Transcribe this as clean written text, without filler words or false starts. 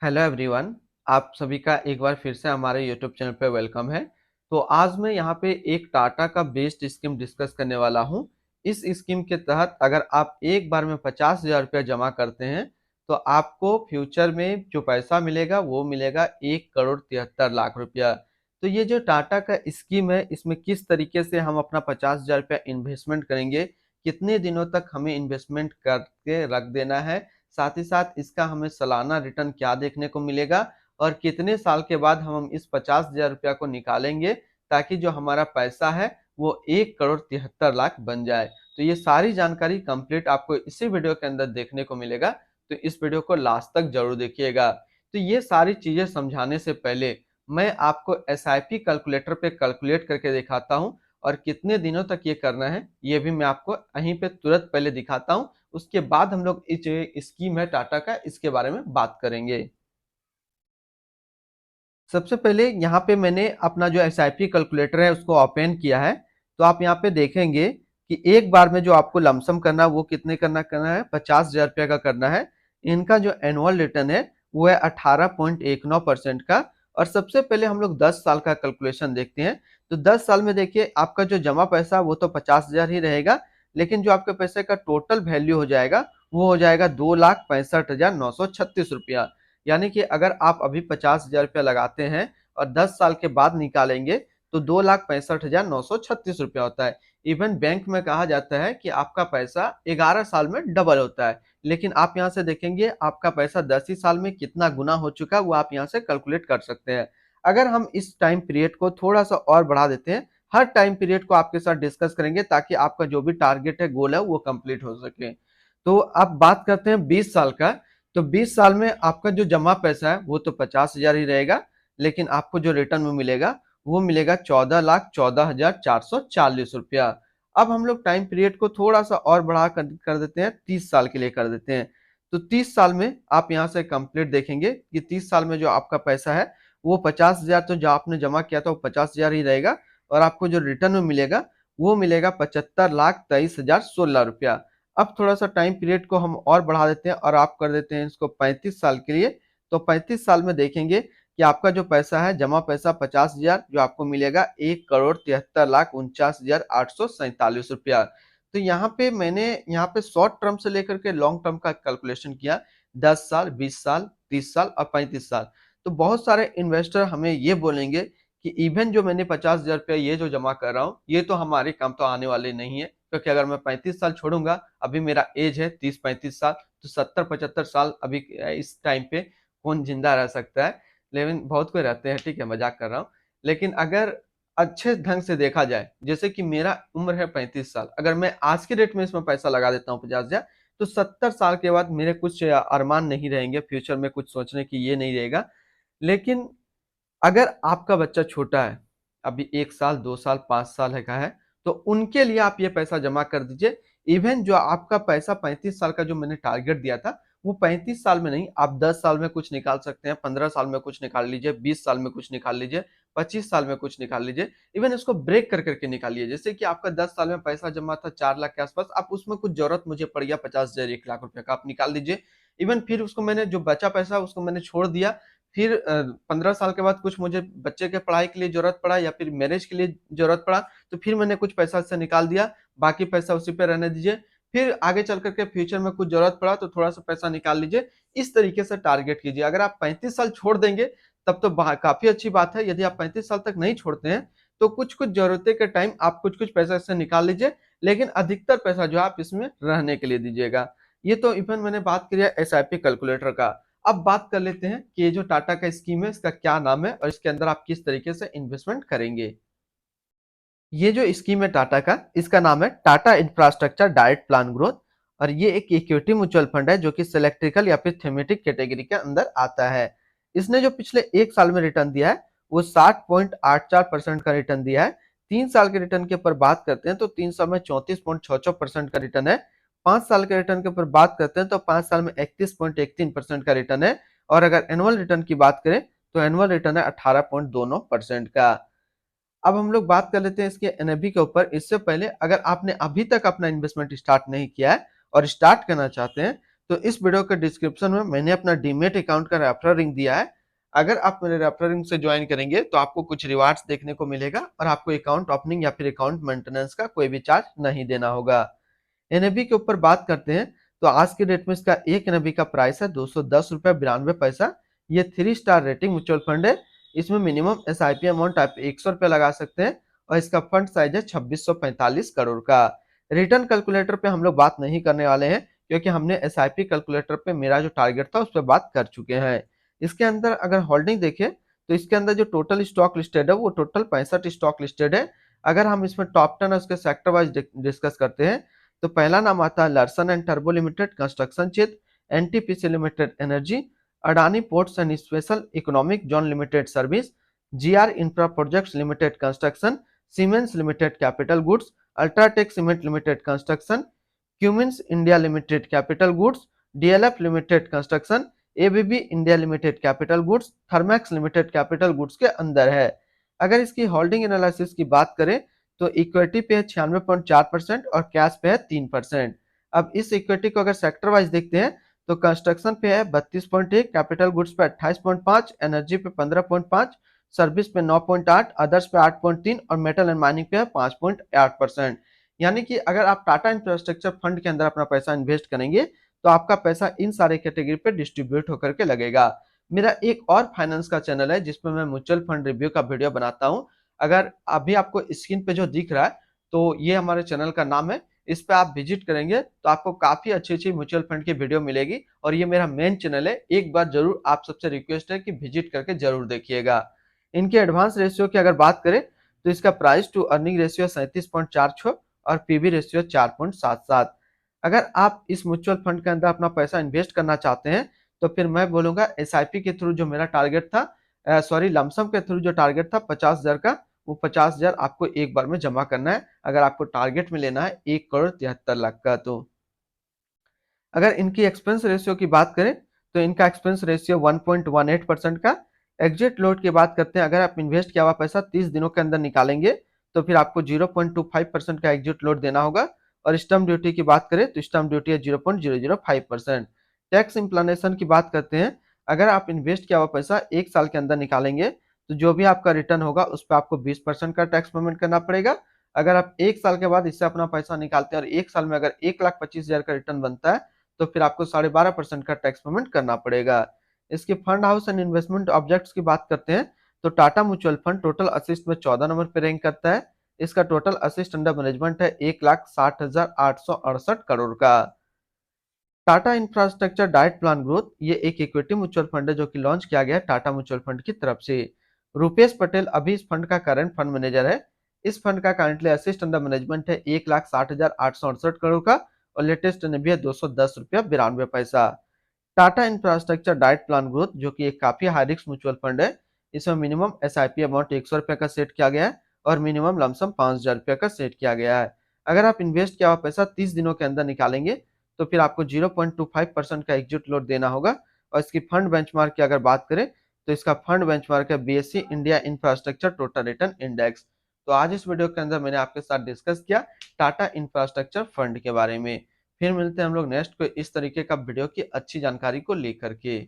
Hello everyone. आप सभी का एक बार फिर से हमारे यूट्यूब चैनल पे वेलकम है। तो आज मैं यहाँ पे एक टाटा का बेस्ट स्कीम डिस्कस करने वाला हूँ। इस स्कीम के तहत अगर आप एक बार में 50,000 रुपया जमा करते हैं तो आपको फ्यूचर में जो पैसा मिलेगा वो मिलेगा 1,73,00,000 रुपया। तो ये जो टाटा का स्कीम है इसमें किस तरीके से हम अपना 50,000 रुपया इन्वेस्टमेंट करेंगे, कितने दिनों तक हमें इन्वेस्टमेंट करके रख देना है, साथ ही साथ इसका हमें सालाना रिटर्न क्या देखने को मिलेगा और कितने साल के बाद हम इस 50,000 रुपया को निकालेंगे ताकि जो हमारा पैसा है वो 1,73,00,000 बन जाए। तो ये सारी जानकारी कंप्लीट आपको इसी वीडियो के अंदर देखने को मिलेगा, तो इस वीडियो को लास्ट तक जरूर देखिएगा। तो ये सारी चीजें समझाने से पहले मैं आपको एसआईपी कैलकुलेटर पे कैलकुलेट करके दिखाता हूँ और कितने दिनों तक ये करना है ये भी मैं आपको यहीं पे तुरंत पहले दिखाता हूँ। उसके बाद हम लोग इस जो स्कीम है टाटा का इसके बारे में बात करेंगे। सबसे पहले यहाँ पे मैंने अपना जो एसआईपी कैलकुलेटर है उसको ओपन किया है। तो आप यहाँ पे देखेंगे कि एक बार में जो आपको लमसम करना है वो कितने करना है 50,000 रुपया का करना है। इनका जो एनुअल रिटर्न है वो है 18.19% का। और सबसे पहले हम लोग 10 साल का कैलकुलेशन देखते हैं। तो 10 साल में देखिए आपका जो जमा पैसा वो तो 50,000 ही रहेगा, लेकिन जो आपके पैसे का टोटल वैल्यू हो जाएगा वो हो जाएगा 2,65,936 रुपया। यानी कि अगर आप अभी 50,000 रुपया लगाते हैं और 10 साल के बाद निकालेंगे तो 2,65,936 रुपया होता है। इवन बैंक में कहा जाता है कि आपका पैसा 11 साल में डबल होता है, लेकिन आप यहाँ से देखेंगे आपका पैसा 10 ही साल में कितना गुना हो चुका है वो आप यहाँ से कैलकुलेट कर सकते हैं। अगर हम इस टाइम पीरियड को थोड़ा सा और बढ़ा देते हैं, हर टाइम पीरियड को आपके साथ डिस्कस करेंगे ताकि आपका जो भी टारगेट है, गोल है, वो कंप्लीट हो सके। तो अब बात करते हैं 20 साल का। तो 20 साल में आपका जो जमा पैसा है वो तो 50,000 ही रहेगा, लेकिन आपको जो रिटर्न में मिलेगा वो मिलेगा 14,14,440 रुपया। अब हम लोग टाइम पीरियड को थोड़ा सा और बढ़ा कर देते हैं, 30 साल के लिए कर देते हैं। तो 30 साल में आप यहाँ से कंप्लीट देखेंगे कि 30 साल में जो आपका पैसा है वो 50,000 तो जो आपने जमा किया था वो 50,000 ही रहेगा, और आपको जो रिटर्न में मिलेगा वो मिलेगा 75,23,016 रुपया। अब थोड़ा सा टाइम पीरियड को हम और बढ़ा देते हैं और आप कर देते हैं इसको 35 साल के लिए। तो 35 साल में देखेंगे कि आपका जो पैसा है, जमा पैसा 50,000, जो आपको मिलेगा 1,73,49,847 रुपया। तो यहाँ पे मैंने यहाँ पे शॉर्ट टर्म से लेकर के लॉन्ग टर्म का कैलकुलेशन किया, 10 साल, 20 साल, 30 साल और 35 साल। तो बहुत सारे इन्वेस्टर हमें ये बोलेंगे कि इवन जो मैंने 50,000 रुपया ये जो जमा कर रहा हूँ ये तो हमारे काम तो आने वाले नहीं है, क्योंकि अगर मैं 35 साल छोड़ूंगा, अभी मेरा एज है 30-35 साल, तो 70-75 साल अभी इस टाइम पे कौन जिंदा रह सकता है। लेकिन बहुत कोई रहते हैं, ठीक है, मजाक कर रहा हूँ। लेकिन अगर अच्छे ढंग से देखा जाए, जैसे कि मेरा उम्र है 35 साल, अगर मैं आज के डेट में इसमें पैसा लगा देता हूँ 50,000, तो 70 साल के बाद मेरे कुछ अरमान नहीं रहेंगे, फ्यूचर में कुछ सोचने की ये नहीं रहेगा। लेकिन अगर आपका बच्चा छोटा है, अभी 1 साल, 2 साल, 5 साल है का है, तो उनके लिए आप ये पैसा जमा कर दीजिए। इवन जो आपका पैसा 35 साल का जो मैंने टारगेट दिया था वो 35 साल में नहीं, आप 10 साल में कुछ निकाल सकते हैं, 15 साल में कुछ निकाल लीजिए, 20 साल में कुछ निकाल लीजिए, 25 साल में कुछ निकाल लीजिए। इवन इसको ब्रेक कर करके निकालिए। जैसे कि आपका 10 साल में पैसा जमा था 4 लाख के आसपास, आप उसमें कुछ जरूरत मुझे पड़ गया 50,000, 1 लाख रुपए का, आप निकाल दीजिए। इवन फिर उसको मैंने जो बचा पैसा उसको मैंने छोड़ दिया। फिर 15 साल के बाद कुछ मुझे बच्चे के पढ़ाई के लिए जरूरत पड़ा या फिर मैरिज के लिए जरूरत पड़ा, तो फिर मैंने कुछ पैसा इससे निकाल दिया, बाकी पैसा उसी पे रहने दीजिए। फिर आगे चल करके फ्यूचर में कुछ जरूरत पड़ा तो थोड़ा सा पैसा निकाल लीजिए। इस तरीके से टारगेट कीजिए। अगर आप 35 साल छोड़ देंगे तब तो काफी अच्छी बात है। यदि आप 35 साल तक नहीं छोड़ते हैं तो कुछ कुछ जरूरतें के टाइम आप कुछ कुछ पैसा इससे निकाल लीजिए, लेकिन अधिकतर पैसा जो आप इसमें रहने के लिए दीजिएगा। ये तो इवन मैंने बात करी है एसआईपी कैलकुलेटर का। अब बात कर लेते हैं कि ये जो टाटा का स्कीम है इसका क्या नाम है और इसके अंदर आप किस तरीके से इन्वेस्टमेंट करेंगे। ये जो स्कीम है टाटा का, इसका नाम है Tata infrastructure direct plan growth. और ये एक इक्विटी म्यूचुअल फंड है जो कि सिलेक्ट्रिकल या फिर थीमेटिक कैटेगरी के अंदर आता है। इसने जो पिछले 1 साल में रिटर्न दिया है वो 60.84% का रिटर्न दिया है। 3 साल के रिटर्न के ऊपर बात करते हैं तो 3 साल में 34.66% का रिटर्न है। 5 साल के रिटर्न के ऊपर बात करते हैं तो 5 साल में 31.13% का रिटर्न है। और अगर एनुअल रिटर्न की बात करें तो एनुअल रिटर्न है 18.29% का। अब हम लोग बात कर लेते हैं इसके एनएबी के ऊपर। इससे पहले अगर आपने अभी तक अपना इन्वेस्टमेंट स्टार्ट नहीं किया है और स्टार्ट करना चाहते हैं तो इस वीडियो के डिस्क्रिप्शन में मैंने अपना डीमेट अकाउंट का रेफरल लिंक दिया है। अगर आप मेरे रेफरल लिंक से ज्वाइन करेंगे तो आपको कुछ रिवार्ड्स देखने को मिलेगा और आपको अकाउंट ओपनिंग या फिर अकाउंट मेंटेनेंस का कोई भी चार्ज नहीं देना होगा। एनएबी के ऊपर बात करते हैं तो आज के डेट में इसका एक एनएबी का प्राइस है 210 रुपये 92 पैसा। ये 3 स्टार रेटिंग म्यूचुअल फंड है। इसमें मिनिमम एसआईपी अमाउंट आप 100 रुपये लगा सकते हैं और इसका फंड साइज है 2645 करोड़ का। रिटर्न कैलकुलेटर पे हम लोग बात नहीं करने वाले हैं क्योंकि हमने एसआईपी कैलकुलेटर पे मेरा जो टारगेट था उस पर बात कर चुके हैं। इसके अंदर अगर होल्डिंग देखें तो इसके अंदर जो टोटल स्टॉक लिस्टेड है वो टोटल 65 स्टॉक लिस्टेड है। अगर हम इसमें टॉप 10 उसके सेक्टर वाइज डिस्कस करते हैं तो पहला नाम आता है लार्सन एंड टर्बो लिमिटेड कंस्ट्रक्शन क्षेत्र, NTPC limited energy, Adani ports and special economic zone limited service, GR infra projects limited construction, Siemens limited capital goods, UltraTech cement limited construction, Cummins India limited capital goods, DLF limited construction, ABB India limited capital goods, Thermax limited capital goods के अंदर है। अगर इसकी holding analysis की बात करें तो equity पे है 96.4% और कैश पे है 3%। अब इस इक्विटी को अगर सेक्टर वाइज देखते हैं तो कंस्ट्रक्शन पे है 32.1, कैपिटल गुड्स पे 28.5, एनर्जी पे 15.5, सर्विस पे 9.8, अदर्स पे 8.3 और मेटल एंड माइनिंग पे है 5.8%। यानी कि अगर आप टाटा इंफ्रास्ट्रक्चर फंड के अंदर अपना पैसा इन्वेस्ट करेंगे तो आपका पैसा इन सारे कैटेगरी पे डिस्ट्रीब्यूट होकर के लगेगा। मेरा एक और फाइनेंस का चैनल है जिसमें मैं म्यूचुअल फंड रिव्यू का वीडियो बनाता हूँ। अगर अभी आपको स्क्रीन पे जो दिख रहा है तो ये हमारे चैनल का नाम है। इस पे आप विजिट करेंगे तो आपको काफी अच्छी म्यूचुअल फंड की वीडियो मिलेगी और ये मेरा मेन चैनल है। एक बार जरूर आप सबसे रिक्वेस्ट है कि विजिट करके जरूर देखिएगा। इनके एडवांस रेशियो की अगर बात करें तो इसका प्राइस टू अर्निंग रेशियो 37.46 और पीबी रेशियो 4.77। अगर आप इस म्यूचुअल फंड के अंदर अपना पैसा इन्वेस्ट करना चाहते हैं तो फिर मैं बोलूंगा एसआईपी के थ्रू जो मेरा टारगेट था, सॉरी लमसम के थ्रू जो टारगेट था 50,000 का, वो 50,000 आपको एक बार में जमा करना है अगर आपको टारगेट में लेना है 1,73,00,000 का। तो अगर इनकी एक्सपेंस रेशियो की बात करें तो इनका एक्सपेंस रेशियो 1.18% का। एग्जिट लोड की बात करते हैं, अगर आप इन्वेस्ट किया हुआ पैसा 30 दिनों के अंदर निकालेंगे तो फिर आपको 0.25% का एग्जिट लोड देना होगा। और स्टम्प ड्यूटी की बात करें तो स्टम्प ड्यूटी है 0.005%। टैक्स इम्प्लानेशन की बात करते हैं, अगर आप इन्वेस्ट किया हुआ पैसा 1 साल के अंदर निकालेंगे तो जो भी आपका रिटर्न होगा उस पर आपको 20% का टैक्स पेमेंट करना पड़ेगा। अगर आप 1 साल के बाद इससे अपना पैसा निकालते हैं और 1 साल में अगर 1,25,000 का रिटर्न बनता है तो फिर आपको 12.5% का टैक्स पेमेंट करना पड़ेगा। इसके fund house and investment objects की बात करते हैं तो Tata mutual fund total assist में 14 नंबर पे रैंक करता है। इसका टोटल असिस्ट अंडर मैनेजमेंट है 1,60,868 करोड़ का। Tata infrastructure diet plan growth ये एक इक्विटी म्यूचुअल फंड है जो कि लॉन्च किया गया है टाटा म्यूचुअल फंड की तरफ से। रुपेश पटेल अभी इस फंड का करंट फंड मैनेजर है। इस फंड का करंटली असिस्ट अंडर मैनेजमेंट है 1,60,868 करोड़ का और लेटेस्ट एनएबी है 210 रुपया 92 पैसा। Tata infrastructure diet plan growth जो कि एक काफी हाई रिस्क म्यूचुअल फंड है, इसमें मिनिमम एसआईपी अमाउंट 100 रुपये का सेट किया गया है और मिनिमम लमसम 5,000 रुपये का सेट किया गया है। अगर आप इन्वेस्ट किया हुआ पैसा 30 दिनों के अंदर निकालेंगे तो फिर आपको 0.25% का एग्जिट लोड देना होगा। और इसकी फंड बेंचमार्क की अगर बात करें तो इसका फंड बेंचमार्क है BSc India infrastructure total return index. तो आज इस वीडियो के अंदर मैंने आपके साथ डिस्कस किया टाटा इंफ्रास्ट्रक्चर फंड के बारे में। फिर मिलते हैं हम लोग नेक्स्ट कोई इस तरीके का वीडियो की अच्छी जानकारी को लेकर के।